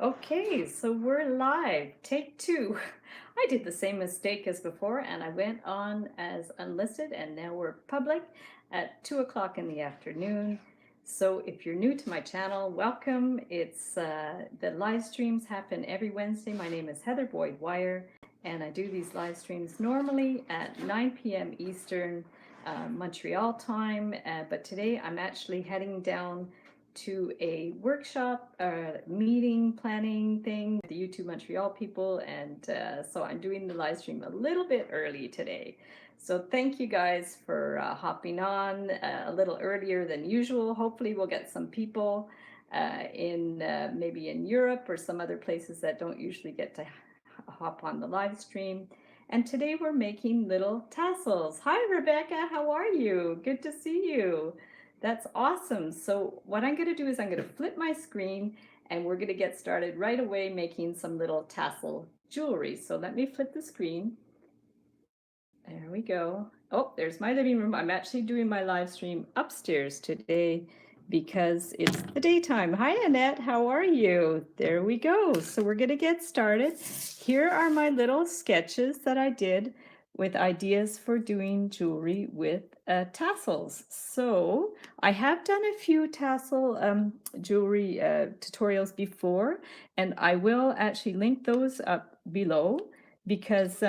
Okay, so we're live. Take two. I did the same mistake as before and I went on as unlisted and now we're public at 2 o'clock in the afternoon. So if you're new to my channel, welcome. It's the live streams happen every Wednesday. My name is Heather Boyd Wire and I do these live streams normally at 9 p.m. Eastern Montreal time. But today I'm actually heading down to a workshop, meeting, planning thing with the YouTube Montreal people. And so I'm doing the live stream a little bit early today. So thank you guys for hopping on a little earlier than usual. Hopefully we'll get some people in maybe in Europe or some other places that don't usually get to hop on the live stream. And today we're making little tassels. Hi, Rebecca. How are you? Good to see you. That's awesome. So what I'm going to do is I'm going to flip my screen and we're going to get started right away making some little tassel jewelry. So let me flip the screen. There we go. Oh, there's my living room. I'm actually doing my live stream upstairs today because it's the daytime. Hi, Annette. How are you? There we go. So we're going to get started. Here are my little sketches that I did with ideas for doing jewelry with tassels. So I have done a few tassel jewelry tutorials before, and I will actually link those up below because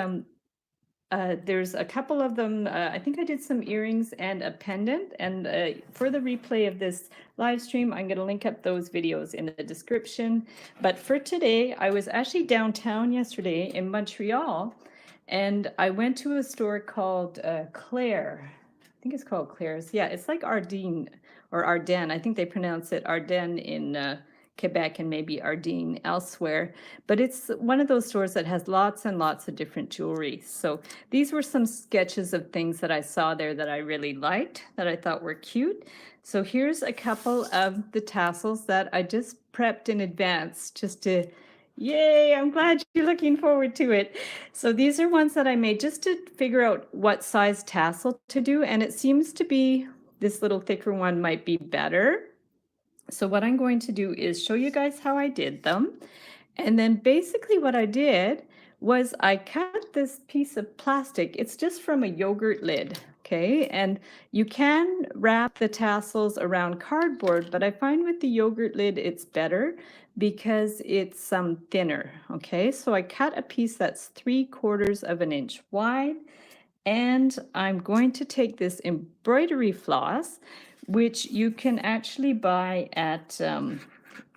there's a couple of them. I think I did some earrings and a pendant. And for the replay of this live stream, I'm going to link up those videos in the description. But for today, I was actually downtown yesterday in Montreal, and I went to a store called Claire. I think it's called Claire's. Yeah, it's like Ardenne or Ardennes. I think they pronounce it Ardennes in Quebec and maybe Ardenne elsewhere. But it's one of those stores that has lots and lots of different jewelry. So these were some sketches of things that I saw there that I really liked, that I thought were cute. So here's a couple of the tassels that I just prepped in advance just to, yay, I'm glad you're looking forward to it. So these are ones that I made just to figure out what size tassel to do. And it seems to be this little thicker one might be better. So what I'm going to do is show you guys how I did them. And then basically what I did was I cut this piece of plastic. It's just from a yogurt lid, okay? And you can wrap the tassels around cardboard, but I find with the yogurt lid it's better because it's thinner, okay? So I cut a piece that's 3/4 of an inch wide, and I'm going to take this embroidery floss, which you can actually buy at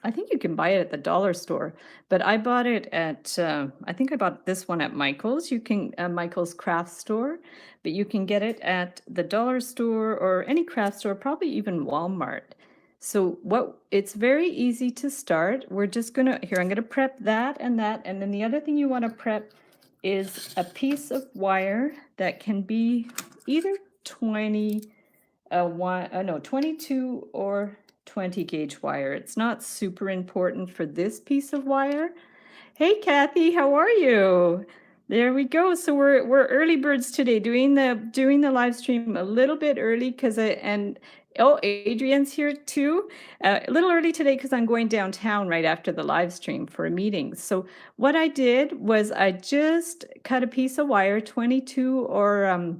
I think you can buy it at the dollar store, but I bought it at, I think I bought this one at Michael's. You can, Michael's craft store, but you can get it at the dollar store or any craft store, probably even Walmart. So it's very easy to start. We're just gonna, here, I'm gonna prep that, and then the other thing you wanna prep is a piece of wire that can be either 22 or 20 gauge wire. It's not super important for this piece of wire. Hey Kathy, how are you? There we go. So we're early birds today, doing the live stream a little bit early because oh, Adrian's here too. A little early today because I'm going downtown right after the live stream for a meeting. So what I did was I just cut a piece of wire, 22 or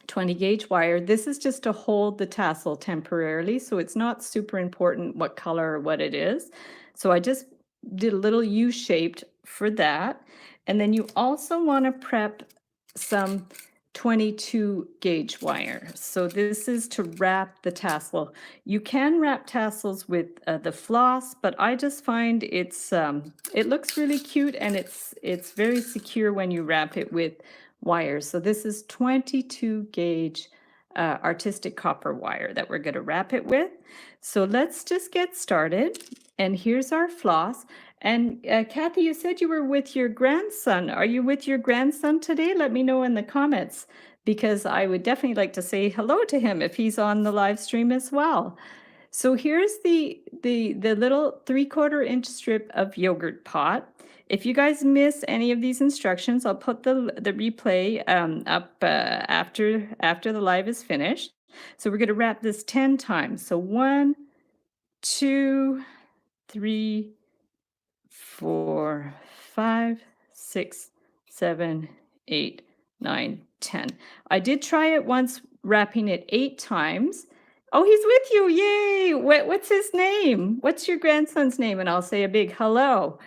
20 gauge wire. This is just to hold the tassel temporarily, so it's not super important what color or what it is. So I just did a little U-shaped for that. And then you also want to prep some 22 gauge wire. So this is to wrap the tassel. You can wrap tassels with the floss, but I just find it looks really cute, and it's very secure when you wrap it with wires. So this is 22 gauge artistic copper wire that we're going to wrap it with. So let's just get started. And here's our floss. And Kathy, you said you were with your grandson. Are you with your grandson today? Let me know in the comments, because I would definitely like to say hello to him if he's on the live stream as well. So here's the little 3/4 inch strip of yogurt pot. If you guys miss any of these instructions, I'll put the replay up after the live is finished. So we're going to wrap this 10 times. So 1, 2, 3, 4, 5, 6, 7, 8, 9, 10. I did try it once, wrapping it 8 times. Oh, he's with you. Yay. What's his name? What's your grandson's name? And I'll say a big hello.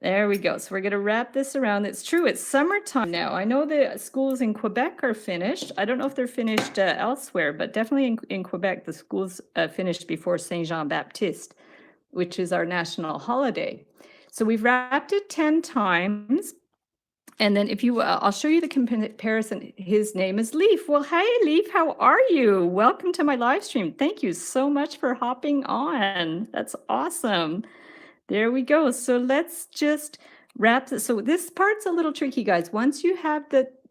There we go. So we're going to wrap this around. It's true. It's summertime now. I know the schools in Quebec are finished. I don't know if they're finished elsewhere, but definitely in Quebec, the schools finished before Saint Jean Baptiste, which is our national holiday. So we've wrapped it 10 times. And then if you, I'll show you the comparison. His name is Leaf. Well, hi, Leaf. How are you? Welcome to my live stream. Thank you so much for hopping on. That's awesome. There we go. So let's just wrap this. So this part's a little tricky, guys. Once you have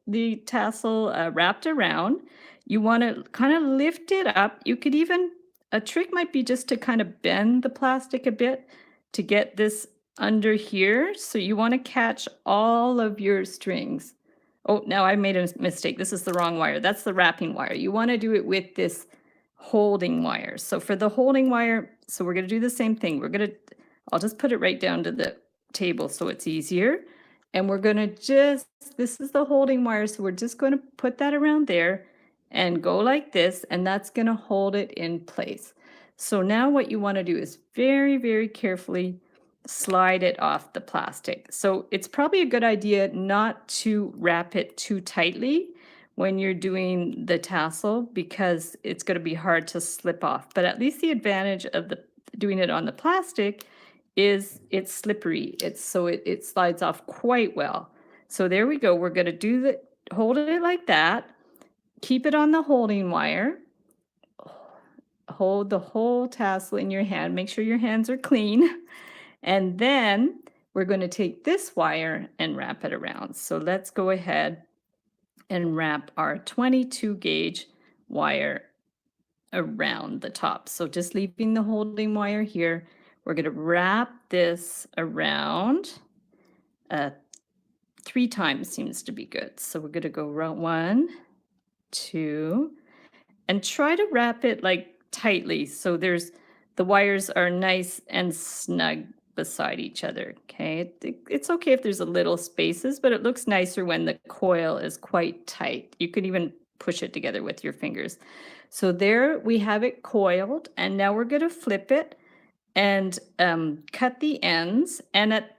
the tassel wrapped around, you want to kind of lift it up. You could even, a trick might be just to kind of bend the plastic a bit to get this under here. So you want to catch all of your strings. Oh, now I made a mistake. This is the wrong wire. That's the wrapping wire. You want to do it with this holding wire. So for the holding wire, so we're going to do the same thing. I'll just put it right down to the table so it's easier. And we're going to this is the holding wire. So we're just going to put that around there and go like this. And that's going to hold it in place. So now what you want to do is very, very carefully slide it off the plastic. So it's probably a good idea not to wrap it too tightly when you're doing the tassel because it's going to be hard to slip off. But at least the advantage of doing it on the plastic is it's slippery. It slides off quite well. So there we go. We're going to hold it like that. Keep it on the holding wire. Hold the whole tassel in your hand. Make sure your hands are clean. And then we're going to take this wire and wrap it around. So let's go ahead and wrap our 22 gauge wire around the top. So just leaving the holding wire here. We're going to wrap this around 3 times seems to be good. So we're going to go around 1, 2, and try to wrap it like tightly. So the wires are nice and snug beside each other. Okay. It's okay if there's a little spaces, but it looks nicer when the coil is quite tight. You could even push it together with your fingers. So there we have it coiled, and now we're going to flip it and cut the ends. And at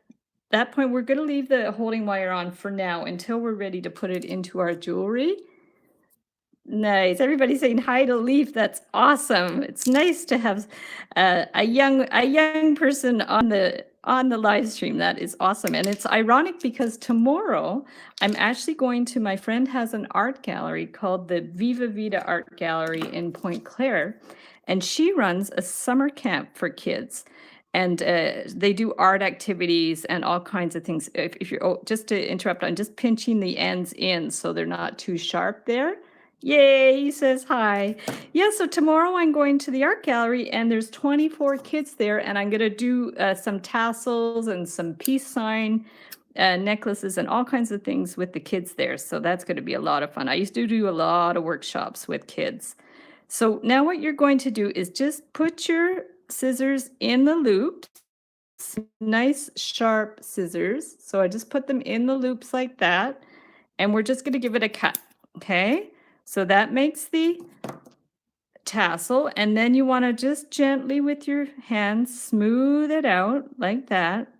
that point, we're going to leave the holding wire on for now until we're ready to put it into our jewelry. Nice. Everybody's saying hi to Leaf. That's awesome. It's nice to have a young person on the live stream. That is awesome. And it's ironic because tomorrow I'm actually my friend has an art gallery called the Viva Vida Art Gallery in Point Claire, and she runs a summer camp for kids. And they do art activities and all kinds of things. If you're, just to interrupt, I'm just pinching the ends in so they're not too sharp there. Yay, he says hi. Yeah, so tomorrow I'm going to the art gallery and there's 24 kids there, and I'm going to do some tassels and some peace sign necklaces and all kinds of things with the kids there. So that's going to be a lot of fun. I used to do a lot of workshops with kids. So now what you're going to do is just put your scissors in the loops, nice sharp scissors. So I just put them in the loops like that, and we're just going to give it a cut. Okay. So that makes the tassel, and then you want to just gently with your hands smooth it out like that,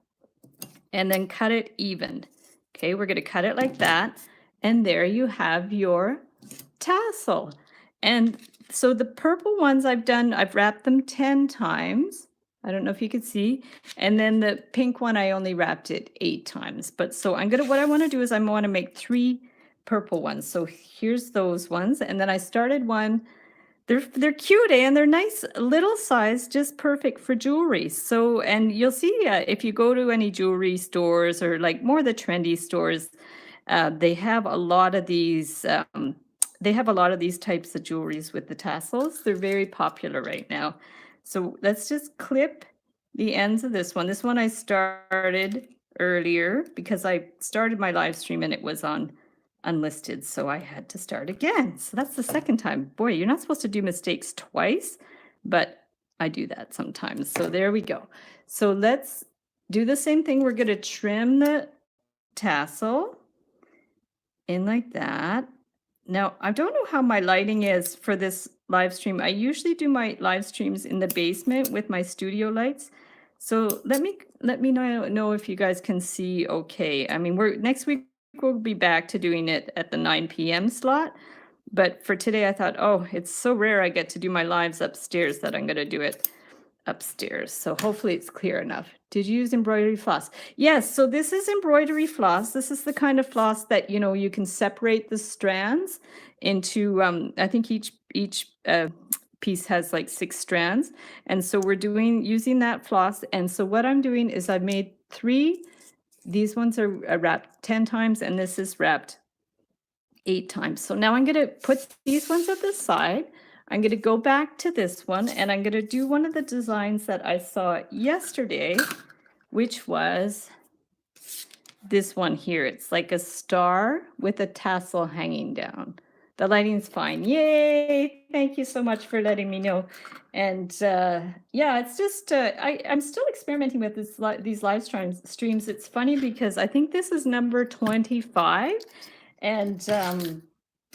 and then cut it even. Okay, we're going to cut it like that, and there you have your tassel. And so the purple ones I've wrapped them 10 times. I don't know if you could see. And then the pink one, I only wrapped it 8 times. But so what I want to do is I want to make 3 purple ones. So here's those ones. And then I started one. They're cute, and they're nice little size, just perfect for jewelry. So, and you'll see if you go to any jewelry stores or like more the trendy stores, they have a lot of these. They have a lot of these types of jewelries with the tassels. They're very popular right now. So let's just clip the ends of this one. This one I started earlier because I started my live stream and it was on unlisted, so I had to start again. So that's the second time. Boy, you're not supposed to do mistakes twice, but I do that sometimes. So there we go. So let's do the same thing. We're going to trim the tassel in like that. Now, I don't know how my lighting is for this live stream. I usually do my live streams in the basement with my studio lights. So let me know if you guys can see okay. I mean, we're next week we'll be back to doing it at the 9 p.m. slot. But for today, I thought, oh, it's so rare I get to do my lives upstairs that I'm going to do it upstairs. So hopefully it's clear enough. Did you use embroidery floss? Yes, so this is embroidery floss. This is the kind of floss that, you know, you can separate the strands into, I think each piece has like 6 strands. And so we're using that floss. And so what I'm doing is I've made 3. These ones are wrapped 10 times, and this is wrapped 8 times. So now I'm going to put these ones at the side. I'm going to go back to this one, and I'm going to do one of the designs that I saw yesterday, which was this one here. It's like a star with a tassel hanging down. The lighting's fine. Yay! Thank you so much for letting me know. And yeah, it's just I'm still experimenting with these live streams. It's funny because I think this is number 25, and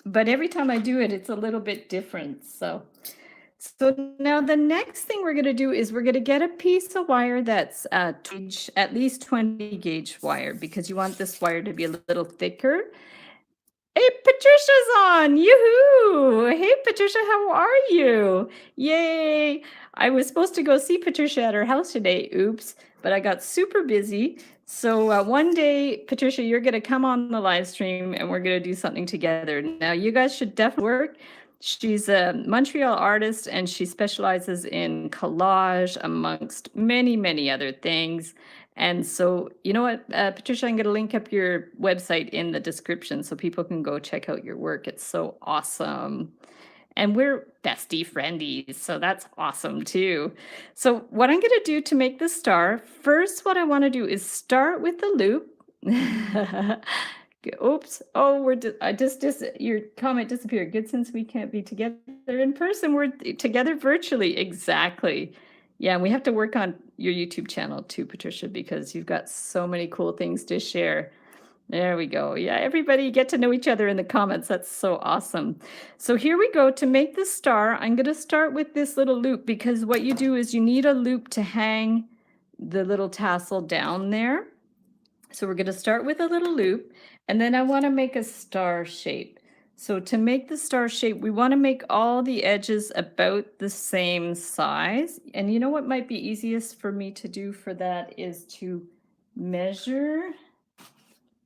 but every time I do it, it's a little bit different. So now the next thing we're going to do is we're going to get a piece of wire that's at least 20 gauge wire, because you want this wire to be a little thicker. Hey, Patricia's on! Yoo-hoo! Hey, Patricia, how are you? Yay! I was supposed to go see Patricia at her house today. Oops. But I got super busy. So one day, Patricia, you're going to come on the live stream and we're going to do something together. Now, you guys should definitely work. She's a Montreal artist and she specializes in collage amongst many, many other things. And so, you know what, Patricia, I'm going to link up your website in the description so people can go check out your work. It's so awesome. And we're bestie friendies, so that's awesome too. So what I'm going to do to make the star, first what I want to do is start with the loop. Oops. Oh, your comment disappeared. Good, since we can't be together in person, we're together virtually. Exactly. Yeah, and we have to work on your YouTube channel too, Patricia, because you've got so many cool things to share. There we go. Yeah, everybody get to know each other in the comments. That's so awesome. So here we go. To make the star, I'm going to start with this little loop, because what you do is you need a loop to hang the little tassel down there. So we're going to start with a little loop, and then I want to make a star shape. So to make the star shape, we want to make all the edges about the same size. And you know what might be easiest for me to do for that is to measure.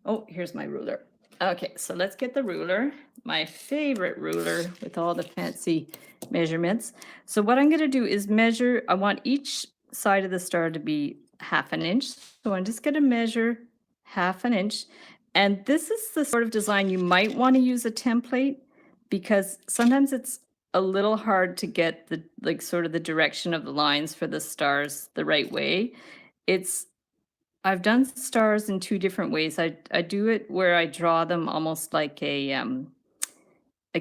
Oh, here's my ruler. Okay, so let's get the ruler, my favorite ruler with all the fancy measurements. So what I'm going to do is measure. I want each side of the star to be 1/2 inch. So I'm just going to measure 1/2 inch. And this is the sort of design you might want to use a template, because sometimes it's a little hard to get the sort of the direction of the lines for the stars the right way. I've done stars in 2 different ways. I do it where I draw them almost like a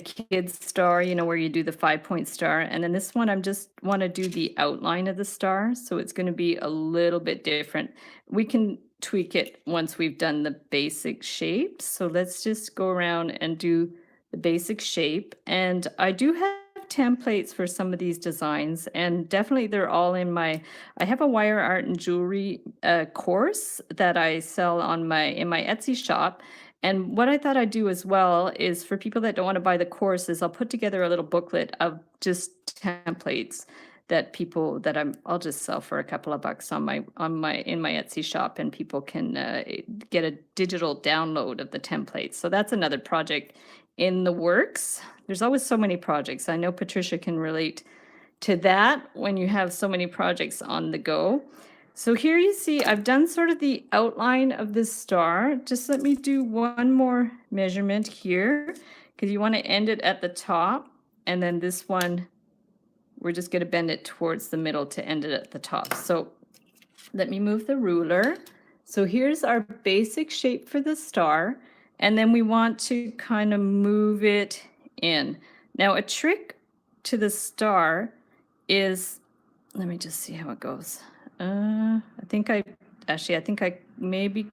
kid's star, you know, where you do the 5-point star. And then this one, I'm just want to do the outline of the star. So it's going to be a little bit different. We can tweak it once we've done the basic shape. So let's just go around and do the basic shape. And I do have templates for some of these designs, and definitely they're all in I have a wire art and jewelry course that I sell in my Etsy shop. And what I thought I'd do as well is, for people that don't want to buy the courses, I'll put together a little booklet of just templates that I'll just sell for a couple of bucks in my Etsy shop, and people can get a digital download of the templates. So that's another project in the works. There's always so many projects. I know Patricia can relate to that when you have so many projects on the go. So here you see I've done sort of the outline of this star. Just let me do one more measurement here, because you want to end it at the top. And then this one, we're just going to bend it towards the middle to end it at the top. So let me move the ruler. So here's our basic shape for the star. And then we want to kind of move it in. Now, a trick to the star is, let me just see how it goes. I think I actually, I think I maybe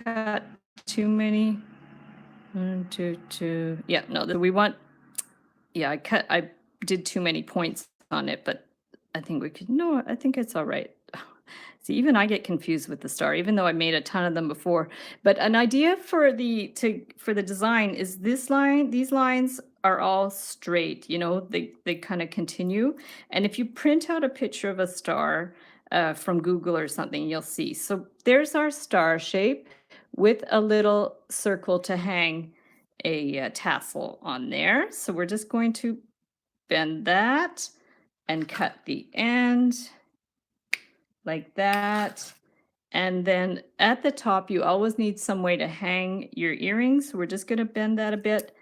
cut too many. 1, 2, 2. Yeah, no, we want, yeah, I did too many points on it, but I think we could, no, I think it's all right. See, even I get confused with the star, even though I made a ton of them before. But an idea for the design is this line, these lines are all straight, you know, they kind of continue. And if you print out a picture of a star from Google or something, you'll see. So there's our star shape with a little circle to hang a tassel on there. So we're just going to bend that and cut the end like that. And then at the top, you always need some way to hang your earrings. So we're just going to bend that a bit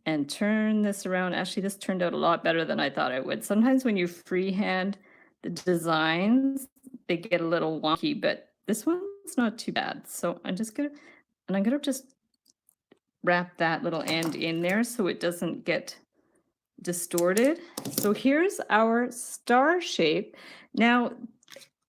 and turn this around. Actually, this turned out a lot better than I thought it would. Sometimes when you freehand the designs, they get a little wonky, but this one's not too bad. So I'm going to just wrap that little end in there so it doesn't get distorted. So here's our star shape. Now,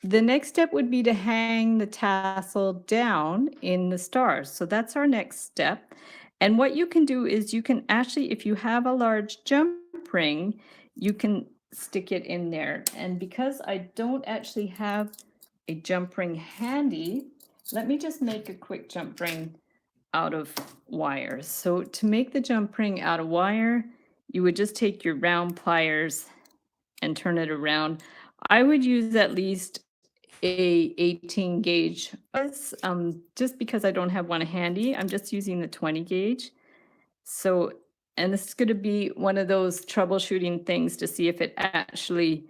the next step would be to hang the tassel down in the stars. So that's our next step. And what you can do is you can actually, if you have a large jump ring, you can stick it in there. And because I don't actually have a jump ring handy, let me just make a quick jump ring out of wires. So to make the jump ring out of wire, you would just take your round pliers and turn it around. I would use at least a 18 gauge, just because I don't have one handy. I'm just using the 20 gauge. So, and this is going to be one of those troubleshooting things to see if it actually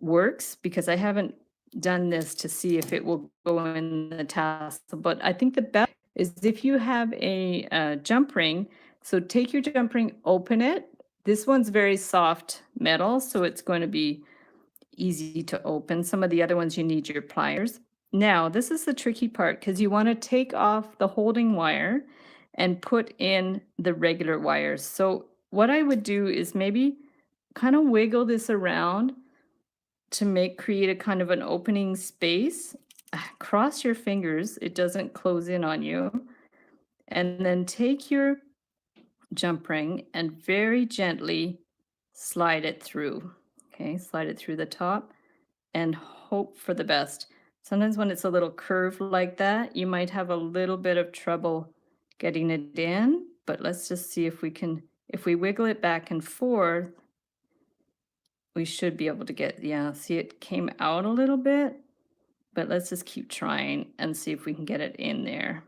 works, because I haven't done this to see if it will go in the tassel. But I think the best is if you have a jump ring. So take your jump ring, open it. This one's very soft metal, so it's going to be easy to open. Some of the other ones you need your pliers. Now, this is the tricky part because you want to take off the holding wire and put in the regular wires. So what I would do is maybe kind of wiggle this around to create a kind of an opening space. Cross your fingers, it doesn't close in on you. And then take your jump ring and very gently slide it through. Okay, slide it through the top and hope for the best. Sometimes when it's a little curved like that, you might have a little bit of trouble getting it in, but let's just see if we can, if we wiggle it back and forth, we should be able to get, yeah, see it came out a little bit, but let's just keep trying and see if we can get it in there.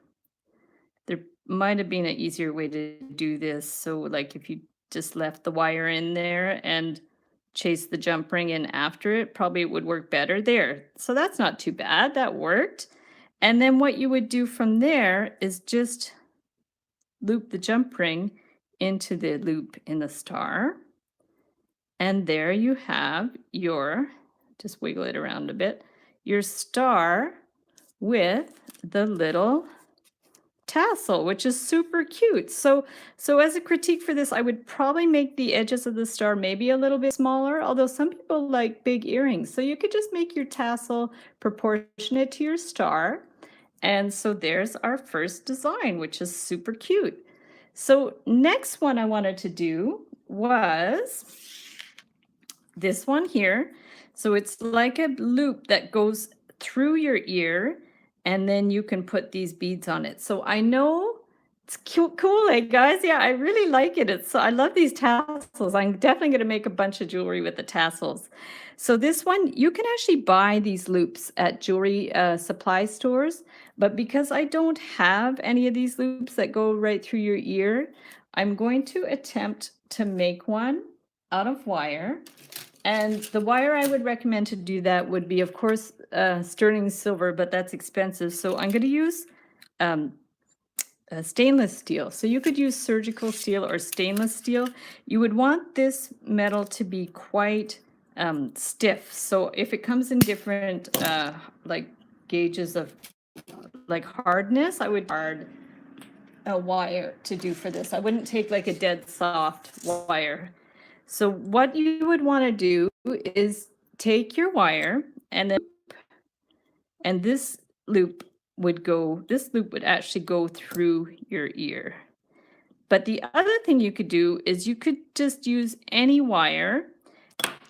There might have been an easier way to do this. So like if you just left the wire in there and chase the jump ring in after it, probably it would work better there. So that's not too bad, that worked. And then what you would do from there is just loop the jump ring into the loop in the star. And there you have your, just wiggle it around a bit, your star with the little tassel, which is super cute. So as a critique for this, I would probably make the edges of the star maybe a little bit smaller, although some people like big earrings. So you could just make your tassel proportionate to your star. And so there's our first design, which is super cute. So next one I wanted to do was this one here. So it's like a loop that goes through your ear, and then you can put these beads on it. So I know it's cool, eh, guys? Yeah, I really like it. I love these tassels. I'm definitely going to make a bunch of jewelry with the tassels. So this one, you can actually buy these loops at jewelry supply stores, but because I don't have any of these loops that go right through your ear, I'm going to attempt to make one out of wire. And the wire I would recommend to do that would be, of course, sterling silver, but that's expensive. So I'm going to use stainless steel. So you could use surgical steel or stainless steel. You would want this metal to be quite stiff. So if it comes in different like gauges of like hardness, I would hard a wire to do for this. I wouldn't take like a dead soft wire. So what you would want to do is take your wire and this loop would go, this loop would actually go through your ear. But the other thing you could do is you could just use any wire,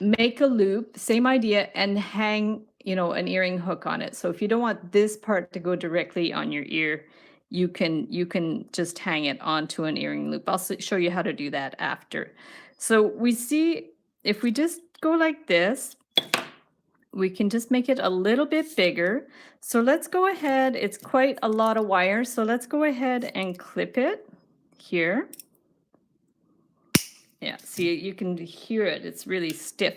make a loop, same idea, and hang, you know, an earring hook on it. So if you don't want this part to go directly on your ear, you can just hang it onto an earring loop. I'll show you how to do that after. So we see if we just go like this, we can just make it a little bit bigger. So let's go ahead. It's quite a lot of wire. So let's go ahead and clip it here. Yeah, see, you can hear it. It's really stiff.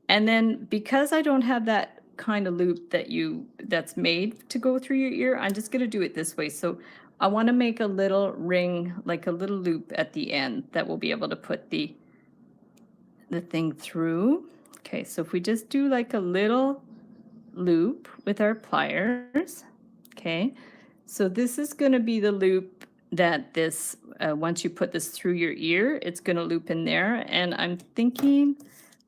And then because I don't have that kind of loop that's made to go through your ear, I'm just going to do it this way. So I want to make a little ring, like a little loop at the end that will be able to put the thing through. Okay, so if we just do like a little loop with our pliers, okay, so this is going to be the loop that this, once you put this through your ear, it's going to loop in there. And I'm thinking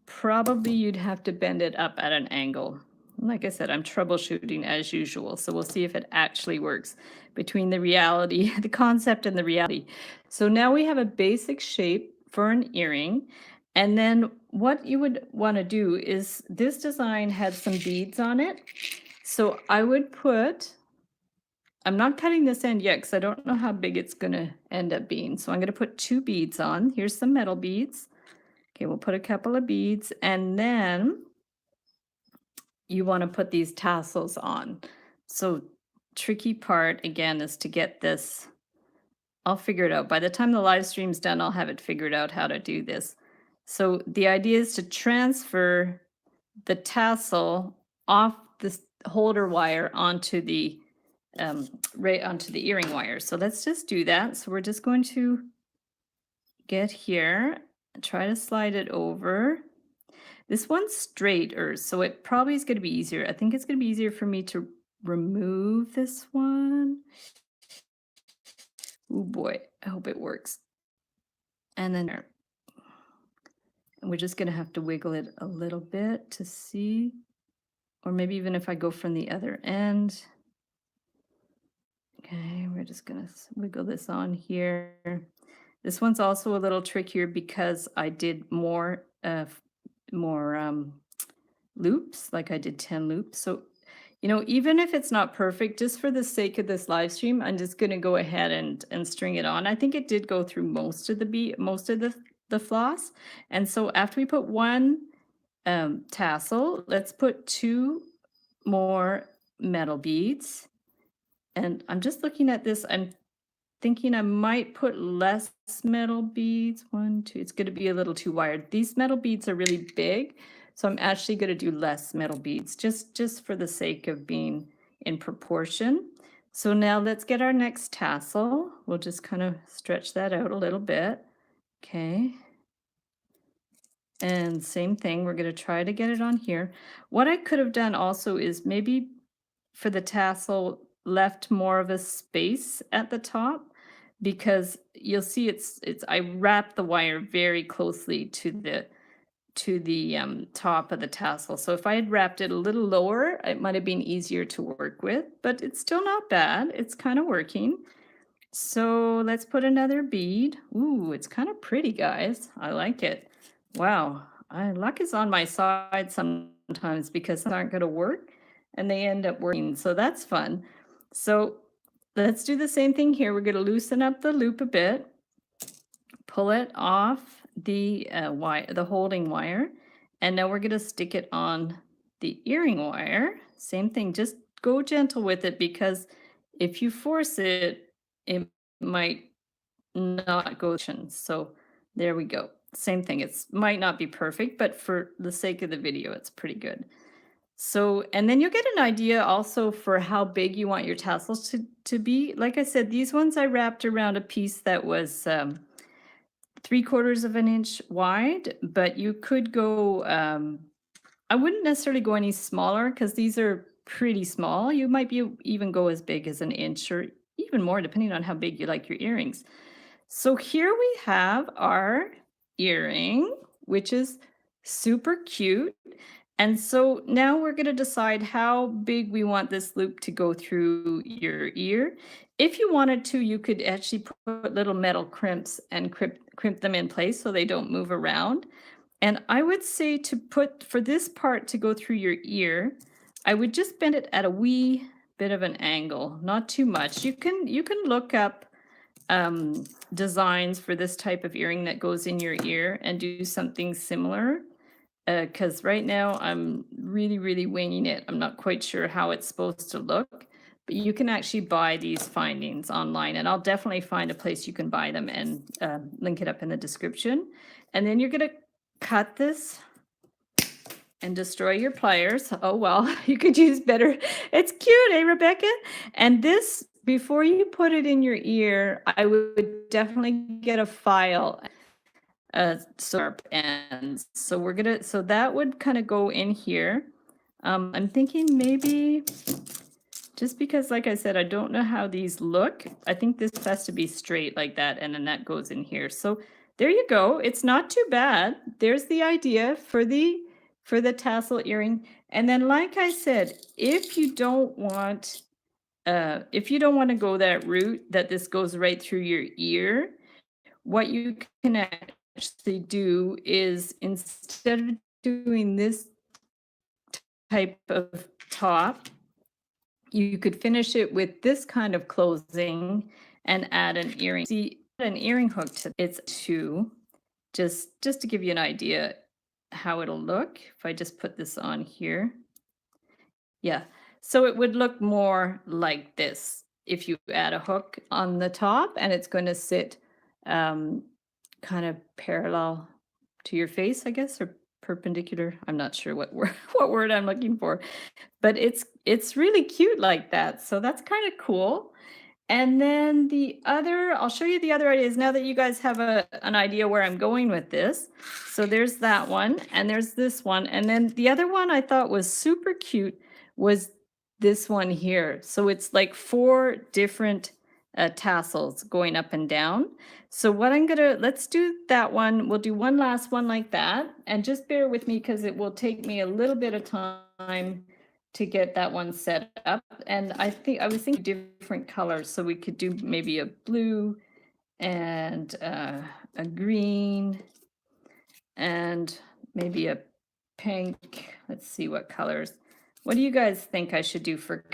probably you'd have to bend it up at an angle. Like I said, I'm troubleshooting as usual, so we'll see if it actually works between the reality, the concept and the reality. So now we have a basic shape for an earring. And then what you would want to do is, this design had some beads on it. So I would put, I'm not cutting this end yet because I don't know how big it's going to end up being. So I'm going to put 2 beads on. Here's some metal beads. Okay, we'll put a couple of beads, and then you want to put these tassels on. So tricky part again is to get this. I'll figure it out. By the time the live stream's done, I'll have it figured out how to do this. So the idea is to transfer the tassel off this holder wire onto the right onto the earring wire. So let's just do that. So we're just going to get here and try to slide it over. This one's straighter, so it probably is going to be easier. I think it's going to be easier for me to remove this one. Oh boy, I hope it works. And then there. And we're just going to have to wiggle it a little bit to see. Or maybe even if I go from the other end. Okay, we're just going to wiggle this on here. This one's also a little trickier because I did more loops, like I did 10 loops. So, you know, even if it's not perfect, just for the sake of this live stream, I'm just going to go ahead and string it on. I think it did go through most of the floss. And so after we put one tassel, let's put 2 more metal beads. And I'm just looking at this. I'm thinking I might put less metal beads. 1, 2, it's going to be a little too wired. These metal beads are really big, so I'm actually going to do less metal beads, just for the sake of being in proportion. So now let's get our next tassel. We'll just kind of stretch that out a little bit. Okay. And same thing, we're going to try to get it on here. What I could have done also is maybe for the tassel left more of a space at the top, because you'll see I wrapped the wire very closely to the top of the tassel. So if I had wrapped it a little lower, it might have been easier to work with, but it's still not bad. It's kind of working. So let's put another bead. Ooh, it's kind of pretty, guys. I like it. Wow, luck is on my side sometimes because they aren't going to work and they end up working. So that's fun. So let's do the same thing here. We're going to loosen up the loop a bit, pull it off the holding wire, and now we're going to stick it on the earring wire. Same thing, just go gentle with it, because if you force it, it might not go. So there we go. Same thing. It might not be perfect, but for the sake of the video, it's pretty good. So, and then you'll get an idea also for how big you want your tassels to be. Like I said, these ones I wrapped around a piece that was 3/4 of an inch wide, but you could go, I wouldn't necessarily go any smaller because these are pretty small. You might even go as big as an inch or even more, depending on how big you like your earrings. So here we have our earring, which is super cute. And so now we're going to decide how big we want this loop to go through your ear. If you wanted to, you could actually put little metal crimps and crimp them in place so they don't move around. And I would say to put, for this part to go through your ear, I would just bend it at a wee bit of an angle, not too much. You can look up designs for this type of earring that goes in your ear and do something similar. Because right now I'm really, really winging it. I'm not quite sure how it's supposed to look, but you can actually buy these findings online, and I'll definitely find a place you can buy them and link it up in the description. And then you're going to cut this and destroy your pliers. Oh, well, you could use better. It's cute, eh, Rebecca? And this, before you put it in your ear, I would definitely get a file sharp ends. So we're gonna, so that would kind of go in here. I'm thinking maybe, just because, like I said, I don't know how these look, I think this has to be straight like that, and then that goes in here. So there you go. It's not too bad. There's the idea for the tassel earring. And then, like I said, if you don't want to go that route, that this goes right through your ear, what you can actually do is, instead of doing this type of top, you could finish it with this kind of closing and add an earring. See, an earring hook to it's two, just to give you an idea how it'll look. If I just put this on here. Yeah. So it would look more like this if you add a hook on the top, and it's going to sit kind of parallel to your face, I guess, or perpendicular. I'm not sure what word what word I'm looking for, but it's really cute like that. So that's kind of cool. And then the other, I'll show you the other ideas now that you guys have an idea where I'm going with this. So there's that one, and there's this one. And then the other one I thought was super cute was this one here. So it's like 4 different tassels going up and down. So what let's do that one. We'll do one last one like that. And just bear with me because it will take me a little bit of time to get that one set up. And I was thinking different colors, so we could do maybe a blue and a green and maybe a pink. Let's see what colors. What do you guys think I should do for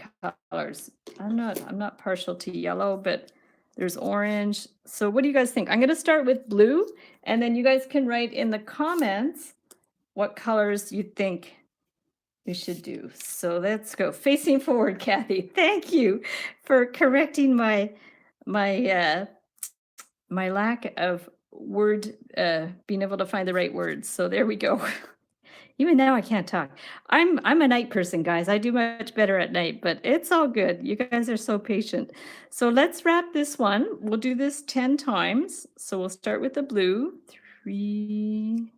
colors? I'm not partial to yellow, but there's orange. So what do you guys think? I'm going to start with blue, and then you guys can write in the comments what colors you think we should do. So let's go. Facing forward, Kathy. Thank you for correcting my lack of being able to find the right words. So there we go. Even now I can't talk. I'm a night person, guys. I do much better at night, but it's all good. You guys are so patient. So let's wrap this one. We'll do this 10 times. So we'll start with the blue. 3,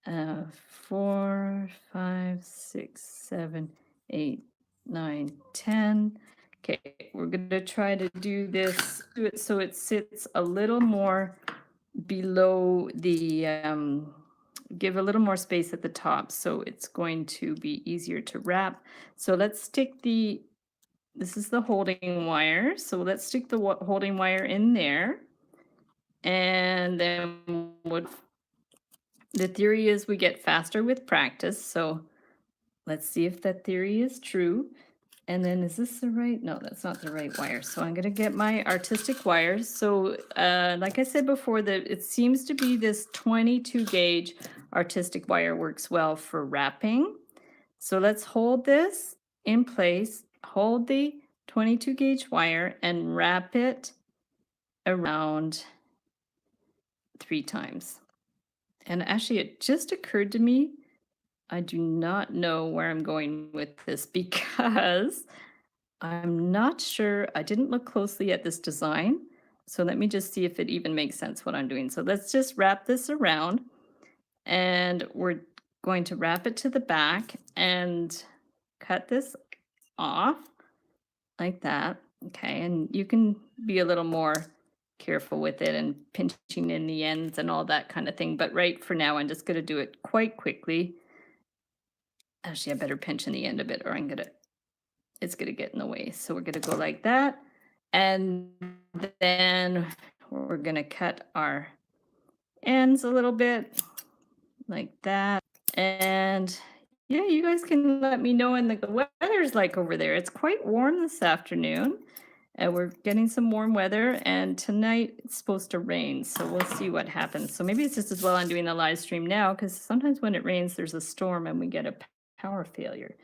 4, 5, 6, 7, 8, 9, 10. Okay, we're going to try to do this, do it so it sits a little more below the, give a little more space at the top, so it's going to be easier to wrap. So let's stick this is the holding wire, so let's stick the holding wire in there. And then the theory is we get faster with practice, so let's see if that theory is true. And then is this the right? No, that's not the right wire. So I'm going to get my artistic wires. So like I said before, it seems to be this 22 gauge artistic wire works well for wrapping. So let's hold this in place, hold the 22 gauge wire and wrap it around 3 times. And actually, it just occurred to me, I do not know where I'm going with this because I'm not sure. I didn't look closely at this design. So let me just see if it even makes sense what I'm doing. So let's just wrap this around, and we're going to wrap it to the back and cut this off like that. Okay, and you can be a little more careful with it and pinching in the ends and all that kind of thing. But right for now, I'm just going to do it quite quickly. Actually, I better pinch in the end of it, or it's gonna get in the way. So we're gonna go like that. And then we're gonna cut our ends a little bit like that. And yeah, you guys can let me know in the weather's like over there. It's quite warm this afternoon. And we're getting some warm weather, and tonight it's supposed to rain, so we'll see what happens. So maybe it's just as well I'm doing the live stream now, because sometimes when it rains, there's a storm and we get a power failure.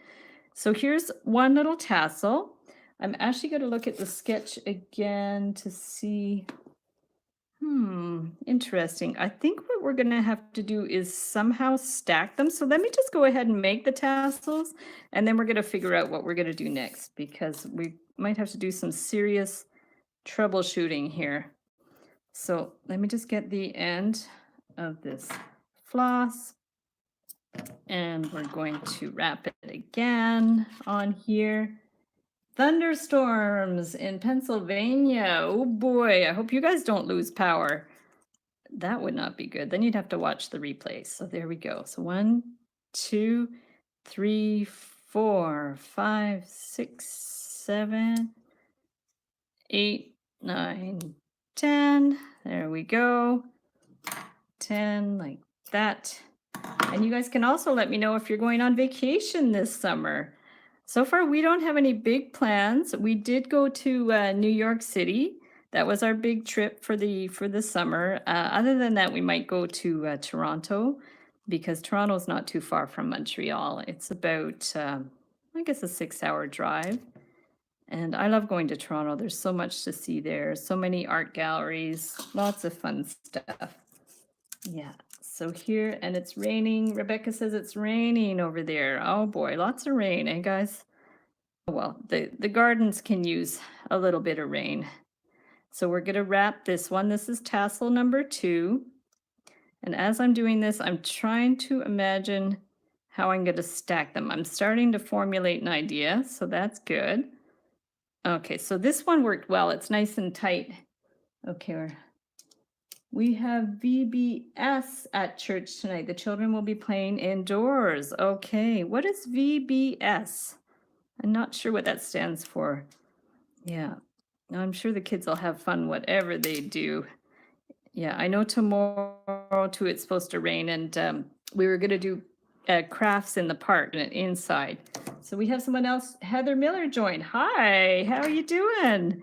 So here's one little tassel. I'm actually going to look at the sketch again to see. Interesting. I think what we're going to have to do is somehow stack them. So let me just go ahead and make the tassels, and then we're going to figure out what we're going to do next, because we might have to do some serious troubleshooting here. So let me just get the end of this floss, and we're going to wrap it again on here. Thunderstorms in Pennsylvania. Oh boy, I hope you guys don't lose power. That would not be good. Then you'd have to watch the replay. So there we go. So 1, 2, 3, 4, 5, 6, 7, 8, 9, 10. There we go. 10 like that. And you guys can also let me know if you're going on vacation this summer. So far, we don't have any big plans. We did go to New York City. That was our big trip for the summer. Other than that, we might go to Toronto, because Toronto's not too far from Montreal. It's about, I guess, a 6-hour drive. And I love going to Toronto. There's so much to see there. So many art galleries, lots of fun stuff. Yeah. So here, and it's raining. Rebecca says it's raining over there. Oh boy, lots of rain, eh, guys? Well, the gardens can use a little bit of rain. So we're going to wrap this one. This is tassel number 2. And as I'm doing this, I'm trying to imagine how I'm going to stack them. I'm starting to formulate an idea, so that's good. Okay, so this one worked well. It's nice and tight. Okay, we have VBS at church tonight. The children will be playing indoors. Okay, what is VBS? I'm not sure what that stands for. Yeah, I'm sure the kids will have fun whatever they do. Yeah, I know tomorrow too it's supposed to rain, and we were going to do crafts in the park and inside. So we have someone else, Heather Miller, joined. Hi, how are you doing?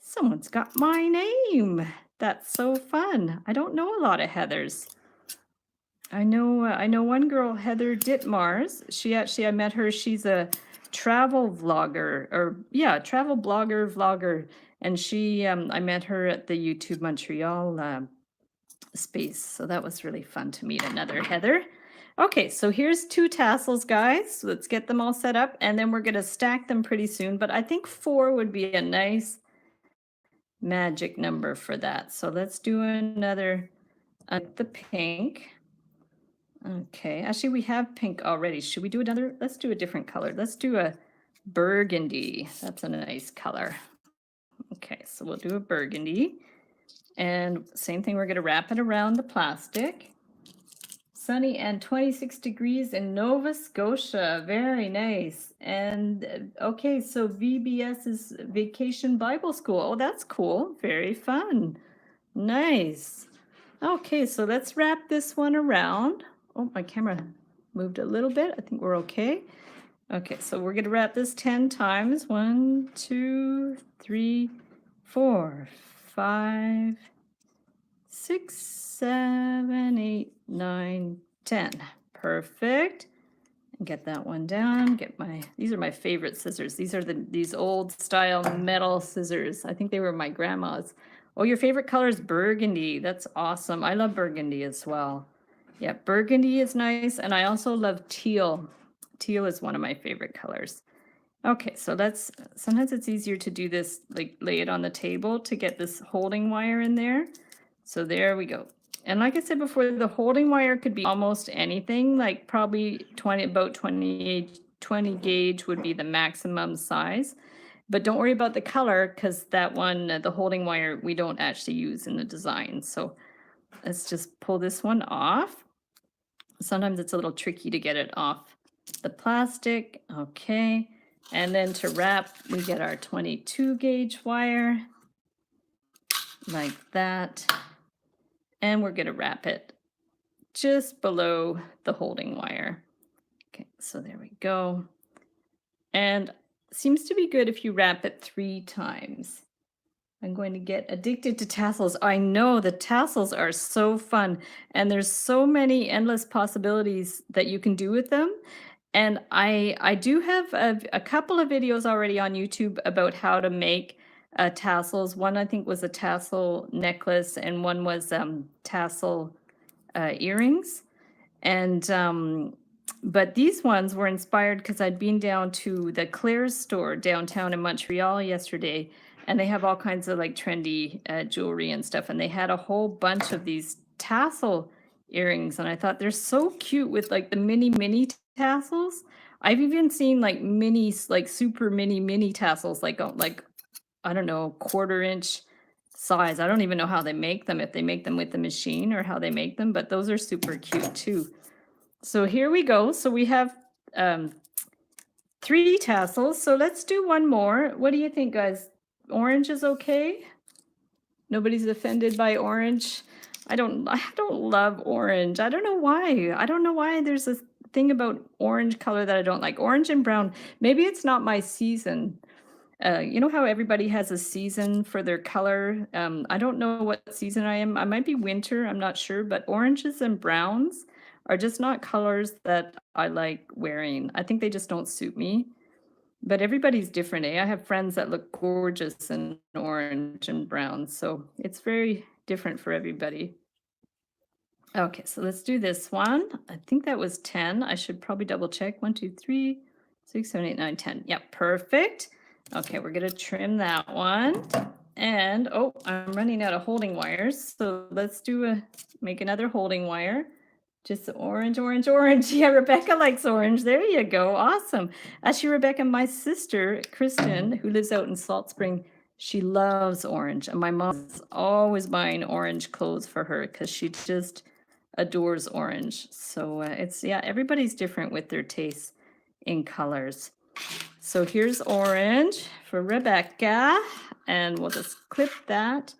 Someone's got my name. That's so fun. I don't know a lot of Heathers. I know one girl, Heather Ditmars. I met her. She's a travel vlogger, travel blogger, vlogger. And I met her at the YouTube Montreal space. So that was really fun to meet another Heather. Okay, so here's 2 tassels, guys. So let's get them all set up, and then we're going to stack them pretty soon. But I think 4 would be a nice magic number for that. So let's do another, the pink. Okay, actually we have pink already. Should we do another? Let's do a different color. Let's do a burgundy. That's a nice color. Okay, so we'll do a burgundy. And same thing, we're going to wrap it around the plastic. Sunny and 26 degrees in Nova Scotia. Very nice. And okay, so VBS is Vacation Bible School. Oh, that's cool. Very fun. Nice. Okay, so let's wrap this one around. Oh, my camera moved a little bit. I think we're okay. Okay, so we're going to wrap this 10 times. 1, 2, 3, 4, 5, 6, 7, 8, 9, 10. Perfect. And get that one down. These are my favorite scissors. These are these old style metal scissors. I think they were my grandma's. Oh, your favorite color is burgundy. That's awesome. I love burgundy as well. Yeah, burgundy is nice. And I also love teal. Teal is one of my favorite colors. Okay, so sometimes it's easier to do this, like lay it on the table to get this holding wire in there. So there we go. And like I said before, the holding wire could be almost anything, like probably 20 gauge would be the maximum size. But don't worry about the color, because that one, the holding wire, we don't actually use in the design. So let's just pull this one off. Sometimes it's a little tricky to get it off the plastic, okay. And then to wrap, we get our 22 gauge wire, like that. And we're gonna wrap it just below the holding wire. Okay, so there we go. And seems to be good if you wrap it 3 times. I'm going to get addicted to tassels. I know the tassels are so fun, and there's so many endless possibilities that you can do with them. And I do have a couple of videos already on YouTube about how to make tassels. One I think was a tassel necklace, and one was tassel earrings. And but these ones were inspired because I'd been down to the Claire's store downtown in Montreal yesterday, and they have all kinds of like trendy jewelry and stuff. And they had a whole bunch of these tassel earrings, and I thought they're so cute with like the mini tassels. I've even seen like mini, like super mini tassels, like I don't know, quarter-inch size. I don't even know how they make them, if they make them with the machine or how they make them, but those are super cute too. So here we go. So we have 3 tassels. So let's do one more. What do you think, guys? Orange is okay? Nobody's offended by orange? I don't love orange. I don't know why. I don't know why there's a thing about orange color that I don't like. Orange and brown. Maybe it's not my season. You know how everybody has a season for their color? I don't know what season I am. I might be winter, I'm not sure, but oranges and browns are just not colors that I like wearing. I think they just don't suit me. But everybody's different, eh? I have friends that look gorgeous in orange and brown, so it's very different for everybody. Okay, so let's do this one. I think that was 10. I should probably double check. 1, 2, 3, 6, 7, 8, 9, 10. Yep, perfect. Okay, we're gonna trim that one. And oh, I'm running out of holding wires. So let's make another holding wire. Just orange, orange, orange. Yeah, Rebecca likes orange. There you go. Awesome. Actually, Rebecca, my sister, Kristen, who lives out in Salt Spring, she loves orange. And my mom's always buying orange clothes for her because she just adores orange. So yeah, everybody's different with their tastes in colors. So here's orange for Rebecca, and we'll just clip that.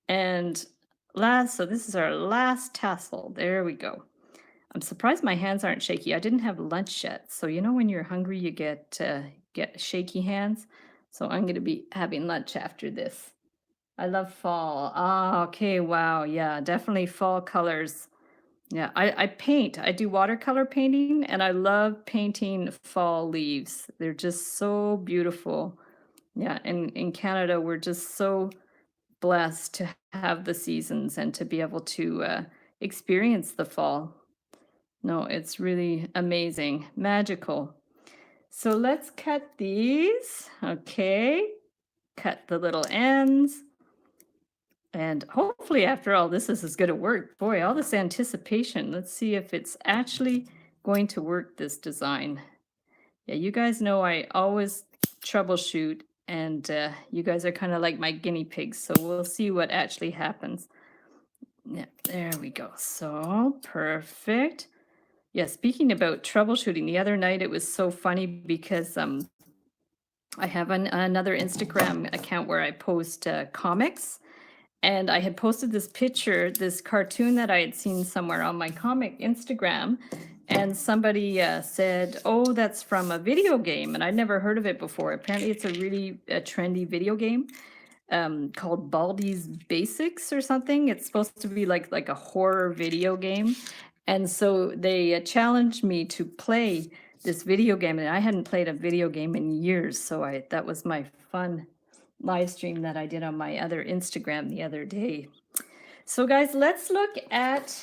And so this is our last tassel. There we go. I'm surprised my hands aren't shaky. I didn't have lunch yet. So you know when you're hungry, you get shaky hands. So I'm going to be having lunch after this. I love fall. Ah, okay, wow. Yeah, definitely fall colors. Yeah, I paint. I do watercolor painting, and I love painting fall leaves. They're just so beautiful. Yeah, and in Canada, we're just so blessed to have the seasons and to be able to experience the fall. No, it's really amazing, magical. So let's cut these. Okay, cut the little ends. And hopefully after all this is going to work. Boy, all this anticipation. Let's see if it's actually going to work, this design. Yeah, you guys know I always troubleshoot, and you guys are kind of like my guinea pigs. So we'll see what actually happens. Yeah, there we go. So perfect. Yeah, speaking about troubleshooting, the other night it was so funny because I have another Instagram account where I post comics. And I had posted this picture, this cartoon that I had seen somewhere on my comic Instagram. And somebody said, oh, that's from a video game. And I'd never heard of it before. Apparently it's a really trendy video game called Baldi's Basics or something. It's supposed to be like a horror video game. And so they challenged me to play this video game. And I hadn't played a video game in years. So that was my fun live stream that I did on my other Instagram the other day. So guys, let's look at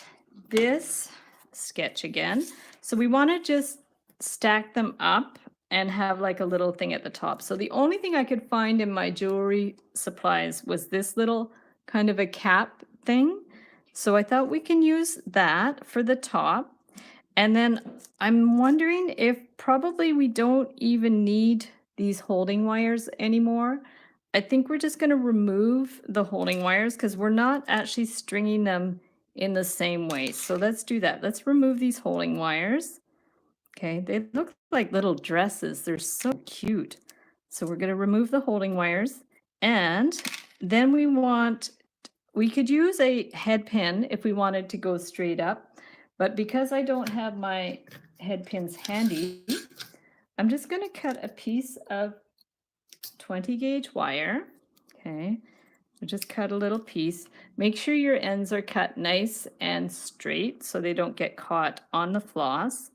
this sketch again. So we want to just stack them up and have like a little thing at the top. So the only thing I could find in my jewelry supplies was this little kind of a cap thing. So I thought we can use that for the top. And then I'm wondering if probably we don't even need these holding wires anymore. I think we're just going to remove the holding wires because we're not actually stringing them in the same way. So let's do that. Let's remove these holding wires. Okay, they look like little dresses. They're so cute. So we're going to remove the holding wires. And then we could use a head pin if we wanted to go straight up. But because I don't have my head pins handy, I'm just going to cut a piece of 20 gauge wire. Okay, so just cut a little piece. Make sure your ends are cut nice and straight so they don't get caught on the floss.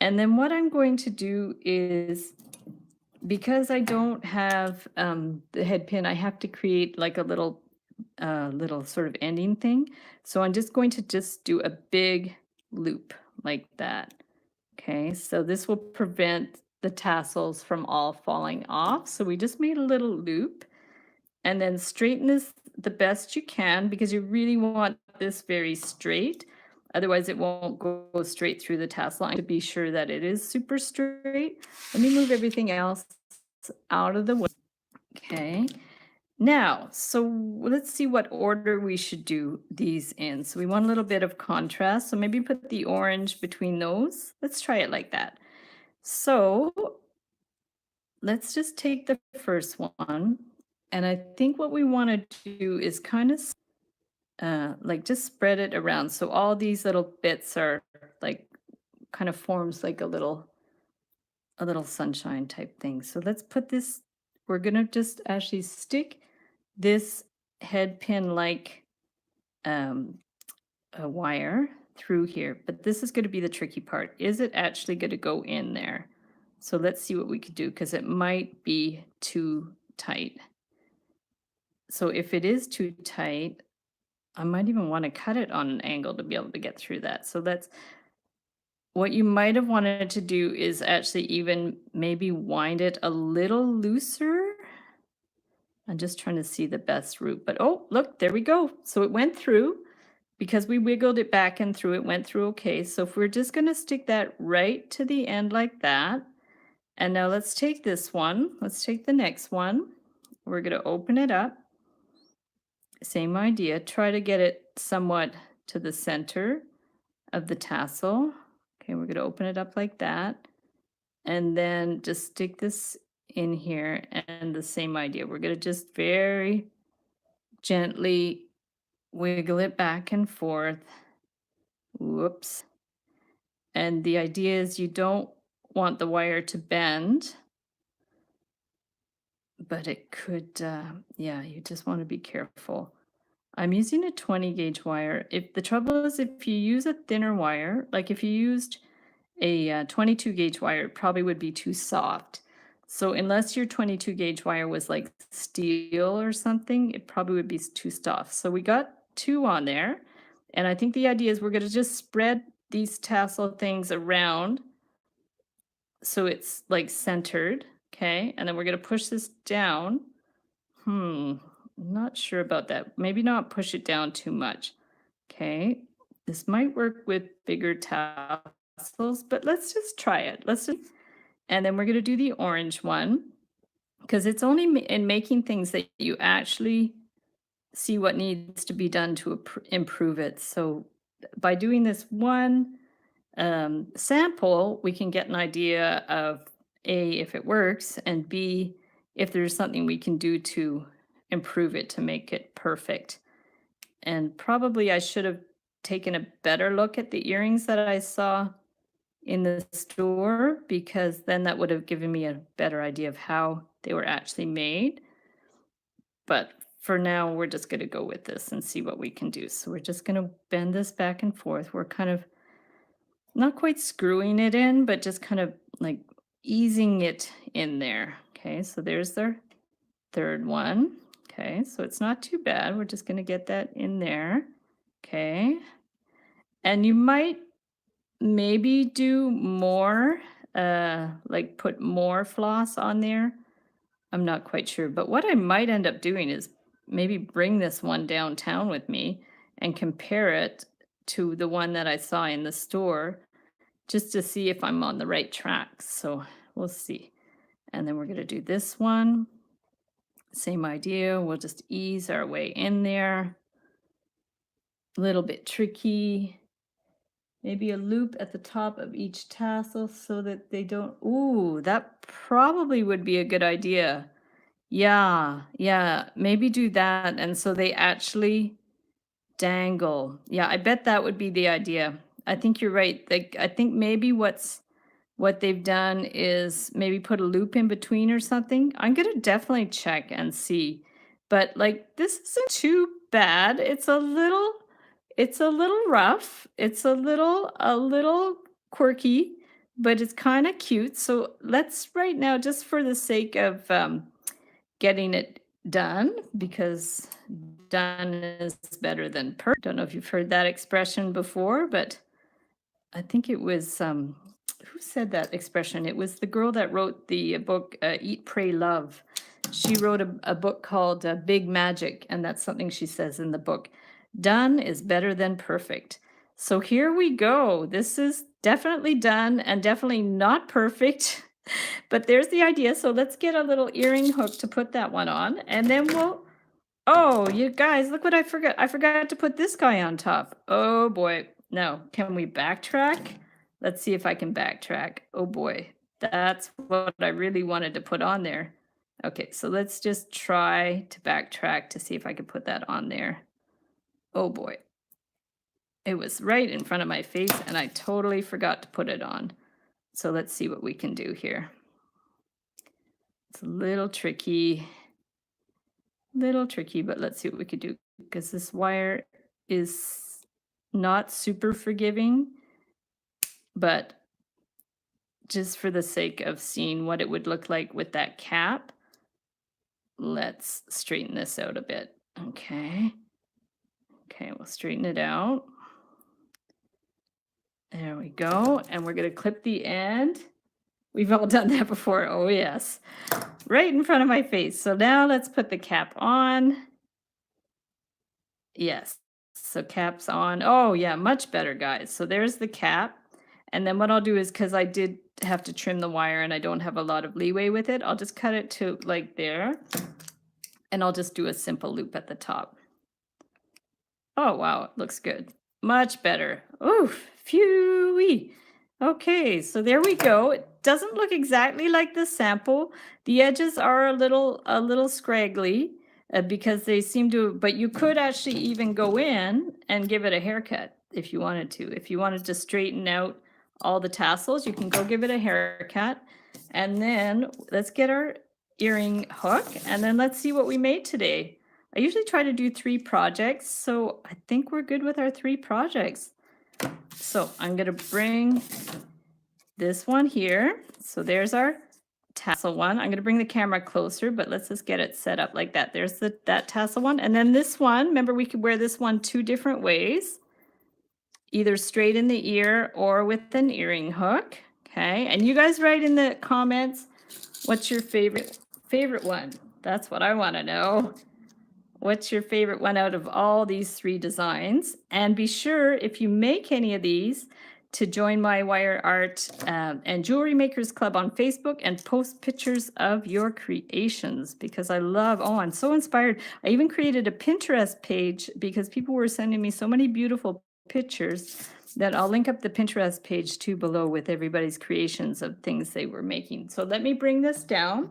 And then what I'm going to do is, because I don't have the head pin, I have to create like a little sort of ending thing. So I'm just going to do a big loop like that. Okay, so this will prevent the tassels from all falling off. So we just made a little loop, and then straighten this the best you can because you really want this very straight. Otherwise, it won't go straight through the tassel line. To be sure that it is super straight, let me move everything else out of the way. Okay. Now, so let's see what order we should do these in. So we want a little bit of contrast. So maybe put the orange between those. Let's try it like that. So let's just take the first one. And I think what we want to do is kind of like just spread it around. So all these little bits are like kind of forms like a little sunshine type thing. So let's put this, we're gonna just actually stick this head pin like a wire through here, but this is going to be the tricky part. Is it actually going to go in there? So let's see what we could do, because it might be too tight. So if it is too tight, I might even want to cut it on an angle to be able to get through that. So that's what you might have wanted to do, is actually even maybe wind it a little looser. I'm just trying to see the best route, but oh, look, there we go. So it went through. Because we wiggled it back and through, it went through okay. So if we're just going to stick that right to the end like that, and now let's take this one, let's take the next one. We're going to open it up. Same idea, try to get it somewhat to the center of the tassel. Okay, we're going to open it up like that. And then just stick this in here, and the same idea. We're going to just very gently wiggle it back and forth. Whoops. And the idea is you don't want the wire to bend, but it could, yeah, you just want to be careful. I'm using a 20 gauge wire. If the trouble is, if you use a thinner wire, like if you used a 22 gauge wire, it probably would be too soft. So unless your 22 gauge wire was like steel or something, it probably would be too soft. So we got 2 on there. And I think the idea is we're going to just spread these tassel things around so it's like centered, okay? And then we're going to push this down. Not sure about that. Maybe not push it down too much. Okay, this might work with bigger tassels, but let's just try it. And then we're going to do the orange one, because it's only in making things that you actually see what needs to be done to improve it. So by doing this one sample, we can get an idea of A, if it works, and B, if there's something we can do to improve it to make it perfect. And probably I should have taken a better look at the earrings that I saw in the store, because then that would have given me a better idea of how they were actually made. But for now, we're just going to go with this and see what we can do. So we're just going to bend this back and forth. We're kind of not quite screwing it in, but just kind of like easing it in there. Okay, so there's the third one. Okay, so it's not too bad. We're just going to get that in there. Okay, and you might maybe do more, like put more floss on there. I'm not quite sure, but what I might end up doing is maybe bring this one downtown with me and compare it to the one that I saw in the store, just to see if I'm on the right track. So we'll see. And then we're going to do this one. Same idea. We'll just ease our way in there. A little bit tricky. Maybe a loop at the top of each tassel so that they don't, ooh, that probably would be a good idea. Yeah, yeah, maybe do that, and so they actually dangle. Yeah, I bet that would be the idea. I think you're right. I think maybe what they've done is maybe put a loop in between or something. I'm gonna definitely check and see. But like this isn't too bad. It's a little rough. It's a little quirky, but it's kind of cute. So let's right now, just for the sake of getting it done, because done is better than perfect. Don't know if you've heard that expression before, but I think it was who said that expression? It was the girl that wrote the book Eat, Pray, Love. She wrote a book called Big Magic, and that's something she says in the book. Done is better than perfect. So here we go. This is definitely done and definitely not perfect, but there's the idea. So let's get a little earring hook to put that one on, and then we'll, oh, you guys, look what I forgot. I forgot to put this guy on top. Oh boy. No, can we backtrack? Let's see if I can backtrack. Oh boy, that's what I really wanted to put on there. Okay, so let's just try to backtrack to see if I can put that on there. Oh boy. It was right in front of my face and I totally forgot to put it on. So let's see what we can do here. It's a little tricky, but let's see what we could do, because this wire is not super forgiving, but just for the sake of seeing what it would look like with that cap, let's straighten this out a bit. Okay. Okay, we'll straighten it out. There we go. And we're going to clip the end. We've all done that before. Oh, yes. Right in front of my face. So now let's put the cap on. Yes. So cap's on. Oh, yeah, much better, guys. So there's the cap. And then what I'll do is, because I did have to trim the wire and I don't have a lot of leeway with it, I'll just cut it to like there. And I'll just do a simple loop at the top. Oh, wow, it looks good. Much better. Oof, phew-wee. Okay, so there we go. It doesn't look exactly like the sample. The edges are a little scraggly because they seem to, but you could actually even go in and give it a haircut if you wanted to. If you wanted to straighten out all the tassels, you can go give it a haircut. And then let's get our earring hook and then let's see what we made today. I usually try to do 3 projects, so I think we're good with our 3 projects. So I'm going to bring this one here. So there's our tassel one. I'm going to bring the camera closer, but let's just get it set up like that. There's that tassel one. And then this one, remember we could wear this one 2 different ways, either straight in the ear or with an earring hook. Okay, and you guys write in the comments, what's your favorite one? That's what I want to know. What's your favorite one out of all these 3 designs? And be sure, if you make any of these, to join my Wire Art and Jewelry Makers Club on Facebook and post pictures of your creations, because I love, oh, I'm so inspired. I even created a Pinterest page because people were sending me so many beautiful pictures that I'll link up the Pinterest page too below with everybody's creations of things they were making. So let me bring this down,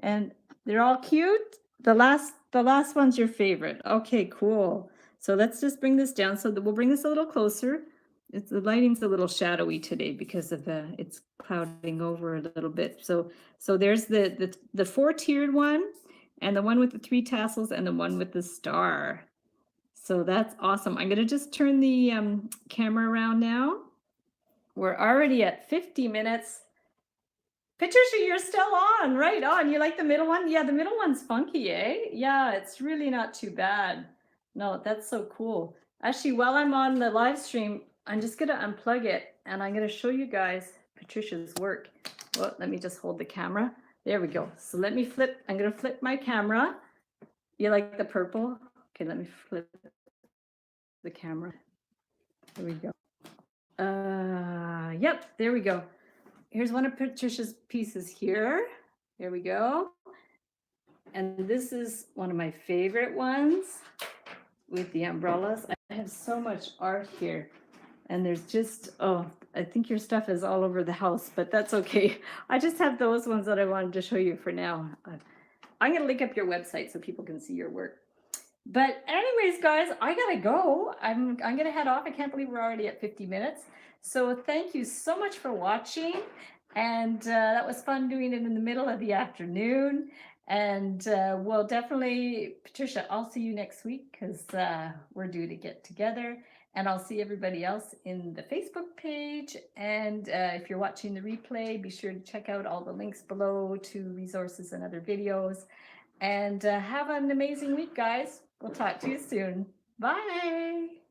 and they're all cute. The last one's your favorite. Okay, cool. So let's just bring this down so that we'll bring this a little closer. The lighting's a little shadowy today because of it's clouding over a little bit. So there's the 4-tiered one, and the one with the 3 tassels, and the one with the star. So that's awesome. I'm gonna just turn the camera around now. We're already at 50 minutes. Patricia, you're still on, right on. You like the middle one? Yeah, the middle one's funky, eh? Yeah, it's really not too bad. No, that's so cool. Actually, while I'm on the live stream, I'm just gonna unplug it and I'm gonna show you guys Patricia's work. Well, let me just hold the camera. There we go. So let me flip, I'm gonna flip my camera. You like the purple? Okay, let me flip the camera. There we go. Yep, there we go. Here's one of Patricia's pieces here. There we go. And this is one of my favorite ones with the umbrellas. I have so much art here. And there's just, oh, I think your stuff is all over the house, but that's okay. I just have those ones that I wanted to show you for now. I'm going to link up your website so people can see your work. But anyways, guys, I gotta go. I'm gonna head off. I can't believe we're already at 50 minutes. So thank you so much for watching. And that was fun doing it in the middle of the afternoon. And we'll definitely, Patricia, I'll see you next week because we're due to get together. And I'll see everybody else in the Facebook page. And if you're watching the replay, be sure to check out all the links below to resources and other videos. And have an amazing week, guys. We'll talk to you soon. Bye.